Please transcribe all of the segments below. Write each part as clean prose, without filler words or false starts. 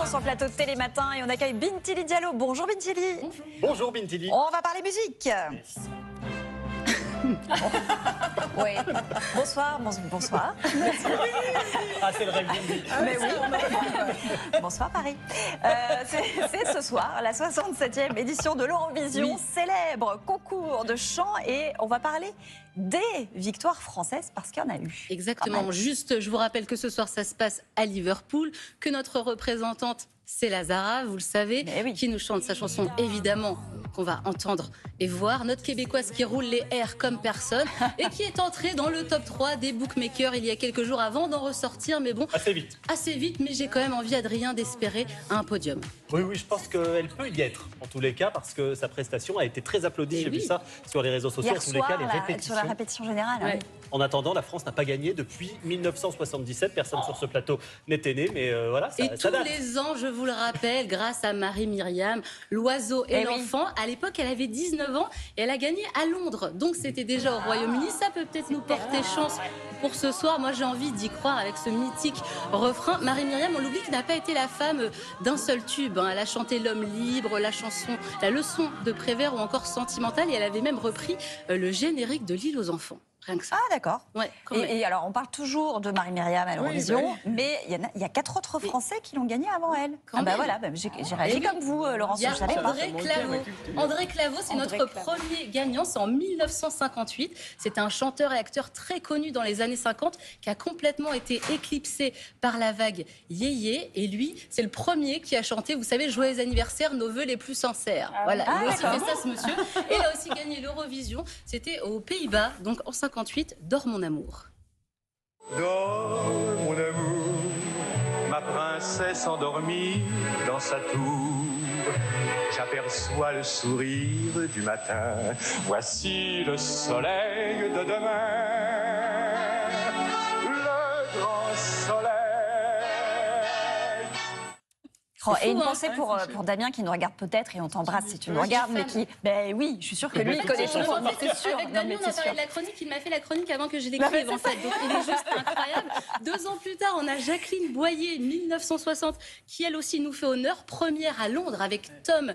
sur le plateau de Télématin et on accueille Bintili Diallo. Bonjour Bintili. Bonjour Bintili. On va parler musique. Oui. Bonsoir, bonsoir. Ah, c'est le rêve. Mais oui. Bonsoir Paris. C'est ce soir la 67e édition de l'Eurovision, célèbre concours de chant, et on va parler des victoires françaises parce qu'il y en a eu. Exactement. Juste, je vous rappelle que ce soir ça se passe à Liverpool, que notre représentante c'est Lazara, vous le savez, qui nous chante sa chanson évidemment qu'on va entendre et voir. Notre Québécoise qui roule les airs comme personne et qui est entrée dans le top 3 des bookmakers il y a quelques jours avant d'en ressortir. Mais bon, assez vite, mais j'ai quand même envie, Adrien, d'espérer un podium. Oui, je pense qu'elle peut y être en tous les cas parce que sa prestation a été très applaudie. J'ai vu ça sur les réseaux sociaux. Hier en tous les cas, les sur répétitions. la répétition générale. Ouais. En attendant, la France n'a pas gagné depuis 1977. Personne sur ce plateau n'était né, mais voilà, ça tous date. les ans, je vous le rappelle, grâce à Marie-Myriam, l'oiseau et l'enfant, à l'époque, elle avait 19 ans et elle a gagné à Londres. Donc c'était déjà au Royaume-Uni. Ça peut peut-être nous porter chance pour ce soir. Moi, j'ai envie d'y croire avec ce mythique refrain. Marie-Myriam, on l'oublie, qui n'a pas été la femme d'un seul tube. Elle a chanté L'homme libre, la chanson, la leçon de Prévert ou encore Sentimentale. Et elle avait même repris le générique de L'île aux enfants. Rien que ça. Ah d'accord. Ouais, et alors on parle toujours de Marie-Myriam à l'Eurovision, mais il y a 4 autres Français qui l'ont gagné avant elle. Voilà, j'ai réagi comme vous, Laurence. Il y a je savais pas. André Claveau, c'est notre premier gagnant, c'est en 1958. C'est un chanteur et acteur très connu dans les années 50 qui a complètement été éclipsé par la vague Yéyé. Et lui, c'est le premier qui a chanté, vous savez, Joyeux anniversaire, nos vœux les plus sincères. Voilà, il a aussi fait ça, ce monsieur. Et il a aussi gagné l'Eurovision. C'était aux Pays-Bas, donc en 58, Dors mon amour. Dors mon amour, ma princesse endormie dans sa tour. J'aperçois le sourire du matin, voici le soleil de demain, le grand soleil. Et une pensée pour Damien qui nous regarde peut-être, et on t'embrasse si tu nous regardes, mais qui... Ben oui, je suis sûre que lui, il connaît tout. C'est sûr. Avec Damien, on a parlé de la chronique, il m'a fait la chronique avant que je l'écrive, en fait. Donc il est juste incroyable. 2 ans plus tard, on a Jacqueline Boyer, 1960, qui elle aussi nous fait honneur. Première à Londres avec Tom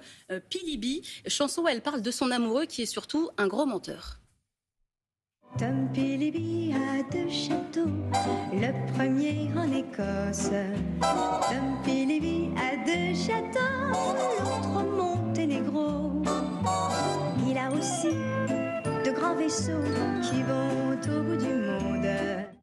Pilibi. Chanson où elle parle de son amoureux qui est surtout un gros menteur. Tom Pilibi a 2 châteaux, le premier en Écosse. Tom Pilibi a 2 châteaux, l'autre au Monténégro. Il a aussi de grands vaisseaux qui vont au bout du monde.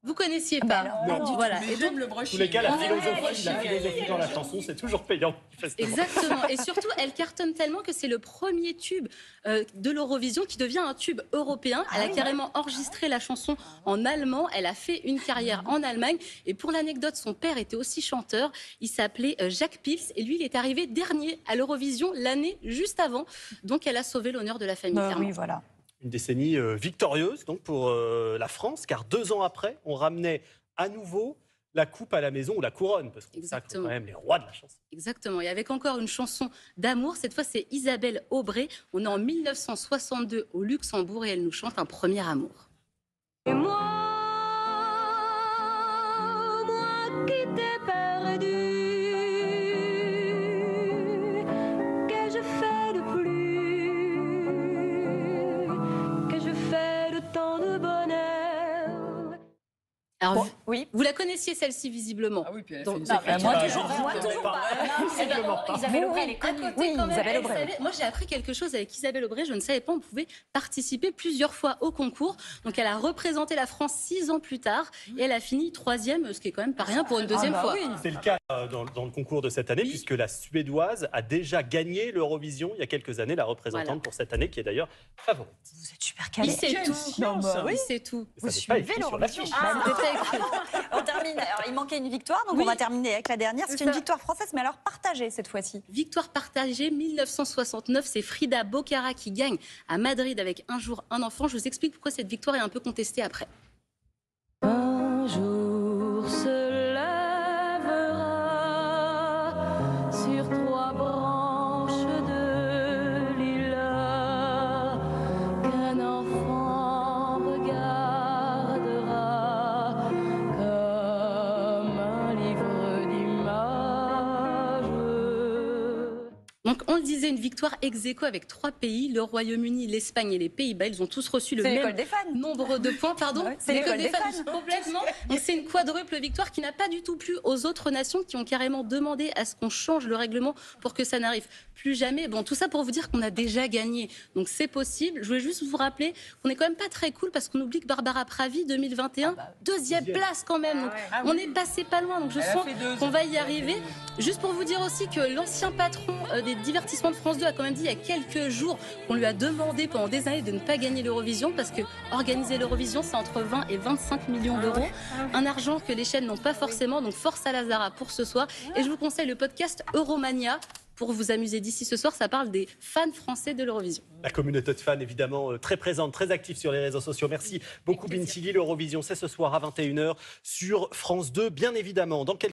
Vous connaissiez pas? Non, voilà. Mais j'aime le brochet. Tous les cas, la philosophie dans la chanson, c'est toujours payant. Exactement. Et surtout, elle cartonne tellement que c'est le premier tube de l'Eurovision qui devient un tube européen. Elle a carrément enregistré la chanson en allemand. Elle a fait une carrière en Allemagne. Et pour l'anecdote, son père était aussi chanteur. Il s'appelait Jacques Pils. Et lui, il est arrivé dernier à l'Eurovision l'année juste avant. Donc, elle a sauvé l'honneur de la famille, clairement. Oui, voilà. Une décennie victorieuse donc pour la France, car 2 ans après, on ramenait à nouveau la coupe à la maison, ou la couronne, parce qu'on sacre quand même les rois de la chanson. Exactement, et avec encore une chanson d'amour, cette fois c'est Isabelle Aubray. On est en 1962 au Luxembourg et elle nous chante un premier amour. Et moi qui t'ai perdu, que je fais de plus, que je fais de tant de bonheur. Alors, oui. Vous la connaissiez celle-ci visiblement. Ah oui, puis elle Donc, fait une moi, séquence. toujours pas. Isabelle Aubray, elle est connue. Oui, Isabelle Aubray. Moi, j'ai appris quelque chose avec Isabelle Aubray. Je ne savais pas, on pouvait participer plusieurs fois au concours. Donc, elle a représenté la France 6 ans plus tard et elle a fini 3e, ce qui est quand même pas rien pour une deuxième fois. Oui. C'est le cas dans le concours de cette année, puisque la Suédoise a déjà gagné l'Eurovision il y a quelques années, la représentante pour cette année, qui est d'ailleurs favorite. Vous êtes super calés. Il sait tout. Oui. Il sait tout. Vous Ça n'est pas suivez écrit sur l'Eurovision. l'affiche. On termine. Alors, il manquait une victoire, donc on va terminer avec la dernière. C'est une victoire française, mais alors partagée cette fois-ci. Victoire partagée, 1969, c'est Frida Bocara qui gagne à Madrid avec Un jour, un enfant. Je vous explique pourquoi cette victoire est un peu contestée après. Un jour se lèvera sur 3 branches de lilas qu'un enfant regardera comme un livre d'images. Donc, on le disait, une victoire ex aequo avec 3 pays, le Royaume-Uni, l'Espagne et les Pays-Bas. Ils ont tous reçu le même nombre de points. Pardon, ouais, c'est l'école des fans. Complètement. Donc, c'est une quadruple victoire qui n'a pas du tout plu aux autres nations qui ont carrément demandé à ce qu'on change le règlement pour que ça n'arrive plus jamais. Bon, tout ça pour vous dire qu'on a déjà gagné. Donc, c'est possible. Je voulais juste vous rappeler qu'on n'est quand même pas très cool parce qu'on oublie que Barbara Pravi, 2021, deuxième place quand même. Donc, on est passé pas loin. Donc, je sens qu'on va y arriver. Juste pour vous dire aussi que l'ancien patron des divertissements de France 2 a quand même dit il y a quelques jours qu'on lui a demandé pendant des années de ne pas gagner l'Eurovision parce que organiser l'Eurovision, c'est entre 20 et 25 millions d'euros. Un argent que les chaînes n'ont pas forcément. Donc, force à Lazara pour ce soir. Et je vous conseille le podcast Euromania. Pour vous amuser d'ici ce soir, ça parle des fans français de l'Eurovision. La communauté de fans, évidemment, très présente, très active sur les réseaux sociaux. Merci beaucoup, Bintili. L'Eurovision, c'est ce soir à 21h sur France 2, bien évidemment. Dans quelques